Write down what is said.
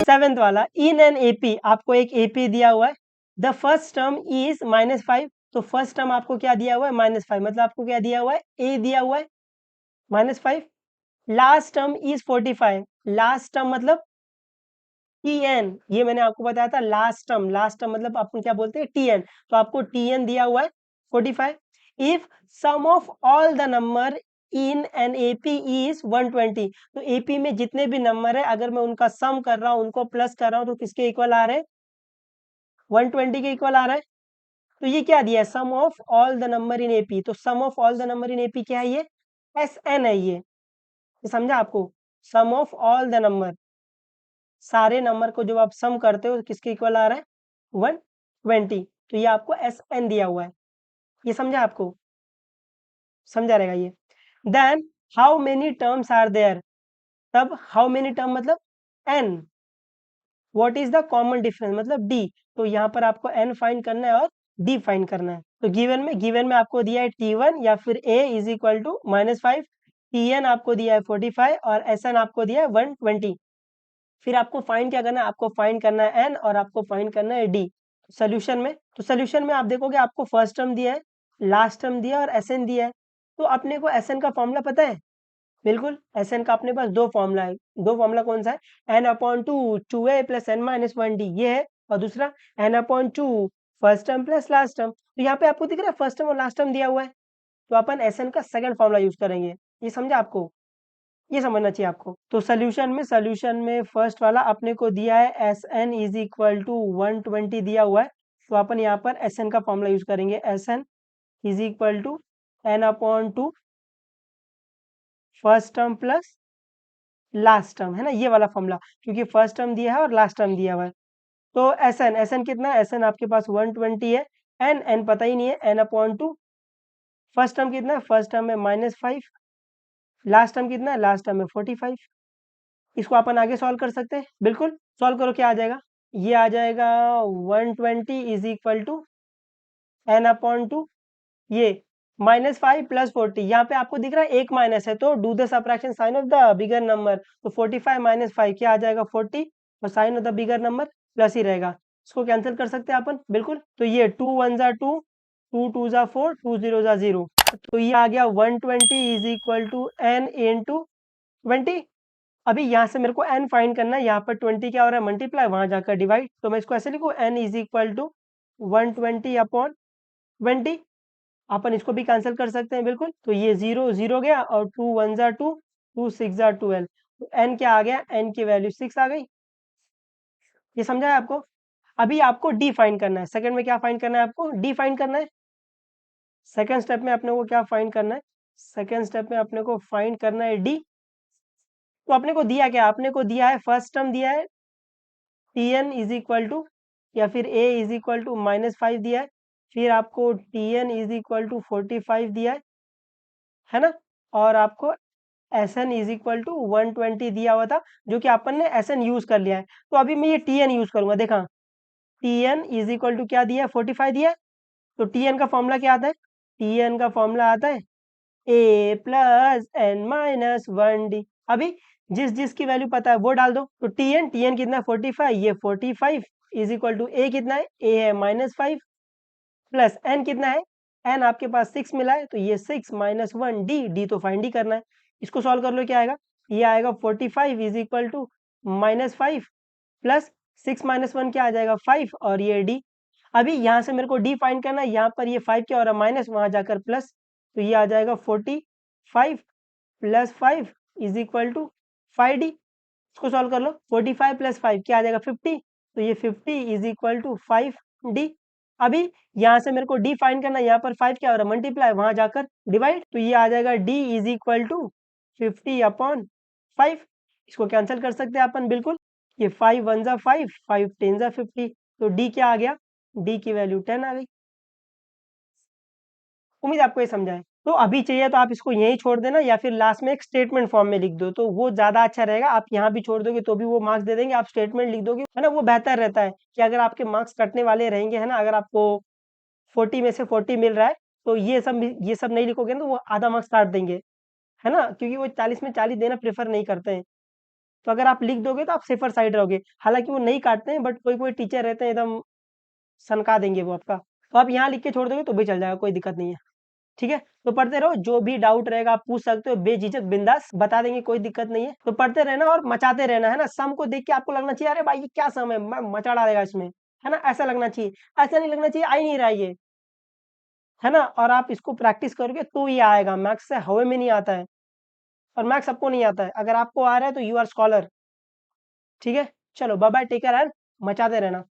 7th वाला इन an AP, आपको एक एपी दिया हुआ है, द फर्स्ट टर्म इज -5, तो फर्स्ट टर्म आपको क्या दिया हुआ है -5, मतलब आपको क्या दिया हुआ है ए दिया हुआ है -5, last term is 45, last term मतलब टीएन, ये मैंने आपको बताया था लास्ट टर्म मतलब अपन क्या बोलते हैं टीएन, तो आपको टीएन दिया हुआ है 45, if sum of all the number in an AP is 120, तो एपी में जितने भी नंबर है अगर मैं उनका सम कर रहा हूँ उनको प्लस कर रहा हूँ तो किसके इक्वल आ रहे हैं 120 के इक्वल आ रहा है, तो ये क्या दिया है sum of all the number in AP, तो sum of all the number in AP क्या है ये एस एन है ये समझा आपको, sum of all the number, सारे नंबर को जब आप सम करते हो तो किसके इक्वल आ रहा है 120, तो ये आपको एस एन दिया हुआ है, ये समझा आपको, समझा रहेगा ये। Then how many terms are there, तब हाउ मेनी टर्म मतलब N, what is the common difference मतलब डी, तो यहाँ पर आपको एन फाइंड करना है और डी फाइंड करना है, तो गिवन में आपको दिया है T1 या फिर A is equal to -5, Tn आपको दिया है 45 और Sn आपको दिया है 120, फिर आपको फाइंड क्या करना है, आपको फाइंड करना है एन और आपको फाइंड करना है डी सोल्यूशन में, तो सोल्यूशन में आप देखोगे आपको फर्स्ट टर्म दिया है, लास्ट टर्म दिया है और Sn दिया है, तो अपने को Sn का फॉर्मूला पता है, बिल्कुल Sn का अपने पास दो फॉर्मूला है, दो फॉर्मूला कौन सा है n/2 2a + n-1d ये है, और दूसरा n/2 first term plus last term, तो यहाँ पे आपको दिख रहा है फर्स्ट टर्म और लास्ट टर्म दिया हुआ है, तो अपन Sn का सेकंड फॉर्मूला यूज करेंगे, ये समझा आपको, ये समझना चाहिए आपको, तो सोल्यूशन में फर्स्ट वाला अपने को दिया है Sn इज इक्वल टू 120 दिया हुआ है, तो अपन यहाँ पर Sn का फॉर्मूला यूज करेंगे, Sn is equal to n/2 first term plus last term, है ना ये वाला फॉर्मूला, क्योंकि फर्स्ट टर्म दिया है और लास्ट टर्म दिया हुआ है, तो Sn कितना है, Sn आपके पास 120 है, n पता ही नहीं है n/2, फर्स्ट टर्म कितना है, फर्स्ट टर्म में -5, लास्ट टर्म कितना है, लास्ट टर्म में 45, इसको अपन आगे सॉल्व कर सकते हैं, बिल्कुल सॉल्व करो, क्या आ जाएगा, ये आ जाएगा 120 इज इक्वल टू n/2, ये -5 + 40, यहाँ पे आपको दिख रहा है एक माइनस है, तो do the subtraction sign of the bigger number, तो 45 - 5 क्या आ जाएगा 40, और sign of the bigger number plus ही रहेगा, इसको कैंसिल कर सकते हैं अपन, बिल्कुल, तो ये 2 1 ज़ा 2, 2 2 ज़ा 4, 2 0 ज़ा 0, तो ये आ गया 120 is equal to n into 20, अभी यहाँ से मेरे को n फाइंड करना है, यहाँ पर 20 क्या हो रहा है मल्टीप्लाई, वहां जाकर डिवाइड, तो मैं इसको ऐसे लिखूँ n इज इक्वल टू 120/20, अपन इसको भी कैंसिल कर सकते हैं, बिल्कुल, तो ये 0 0 गया और 2 1 ज़ा 2, 2 6 ज़ा 12, तो n क्या आ गया, n की वैल्यू 6 आ गई, ये समझा है आपको, अभी आपको डी फाइंड करना है, सेकंड में क्या फाइंड करना है आपको, डी फाइंड करना है, सेकंड स्टेप में अपने को क्या फाइंड करना है, सेकंड स्टेप में अपने को फाइंड करना है डी, तो अपने को दिया क्या, अपने को दिया है फर्स्ट टर्म दिया है Tn इज इक्वल टू या फिर a इज इक्वल टू -5 दिया है, फिर आपको Tn इज इक्वल टू 45 दिया है ना, और आपको Sn इज इक्वल टू 120 दिया हुआ था, जो कि अपन ने Sn यूज कर लिया है, तो अभी मैं ये Tn यूज करूंगा, देखा Tn इज इक्वल टू क्या दिया है 45 दिया है, तो Tn का फॉर्मूला क्या आता है, Tn का फॉर्मूला आता है a प्लस n-1d, अभी जिस जिस की वैल्यू पता है वो डाल दो, तो Tn कितना है 45, ये 45 इज इक्वल टू a कितना है, a है -5 प्लस n कितना है, n आपके पास 6 मिला है, तो ये 6 - 1 d तो फाइंड ही करना है, इसको सॉल्व कर लो, क्या आएगा, ये आएगा 45 इज इक्वल टू -5 प्लस 6 - 1 क्या आ जाएगा 5, और ये d, अभी यहाँ से मेरे को d फाइंड करना है, यहाँ पर ये 5 क्या हो रहा है माइनस, वहां जाकर प्लस, तो ये आ जाएगा 45 plus 5 is equal to 5d, इसको सॉल्व कर लो, 45 प्लस 5 क्या आ जाएगा 50, तो ये 50 इज इक्वल टू 5d, अभी यहाँ से मेरे को d फाइंड करना है, यहाँ पर 5 क्या हो रहा है मल्टीप्लाई, वहां जाकर डिवाइड, तो ये आ जाएगा d इज इक्वल टू 50/5, इसको कैंसिल कर सकते हैं अपन, बिल्कुल, ये 5 1 ज़ा 5, 5 10 ज़ा 50, तो d क्या आ गया, d की वैल्यू 10 आ गई, उम्मीद आपको ये समझा है, तो अभी चाहिए तो आप इसको यहीं छोड़ देना या फिर लास्ट में एक स्टेटमेंट फॉर्म में लिख दो, तो वो ज़्यादा अच्छा रहेगा, आप यहाँ भी छोड़ दोगे तो भी वो मार्क्स दे देंगे, आप स्टेटमेंट लिख दोगे, है ना, वो बेहतर रहता है, कि अगर आपके मार्क्स कटने वाले रहेंगे, है ना, अगर आपको 40 में से 40 मिल रहा है, तो ये सब नहीं लिखोगे ना, तो वो आधा मार्क्स काट देंगे, है ना, क्योंकि वो 40 में 40 देना प्रेफर नहीं करते हैं, तो अगर आप लिख दोगे तो आप सेफर साइड रहोगे। हालाँकि वो नहीं काटते हैं, बट कोई-कोई टीचर रहते हैं एकदम सनका देंगे वो आपका। तो आप यहाँ लिख के छोड़ दोगे तो भी चल जाएगा, कोई दिक्कत नहीं है। ठीक है? तो पढ़ते रहो, जो भी डाउट रहेगा आप पूछ सकते हो, बेझिझक बिंदास बता देंगे, कोई दिक्कत नहीं है। तो पढ़ते रहना और मचाते रहना, है ना? सम को देख के आपको लगना चाहिए, अरे भाई ये क्या सम है? मैं मचा डालेगा इसमें, है ना? ऐसा लगना चाहिए। ऐसा नहीं लगना चाहिए आ ही नहीं रहा है ये, है ना? और आप इसको प्रैक्टिस करोगे तो ये आएगा, मैथ्स से हवा में नहीं आता है, और मैथ्स सबको नहीं आता है। अगर आपको आ रहा है तो यू आर स्कॉलर। ठीक है? चलो bye bye, take care and मचाते रहना।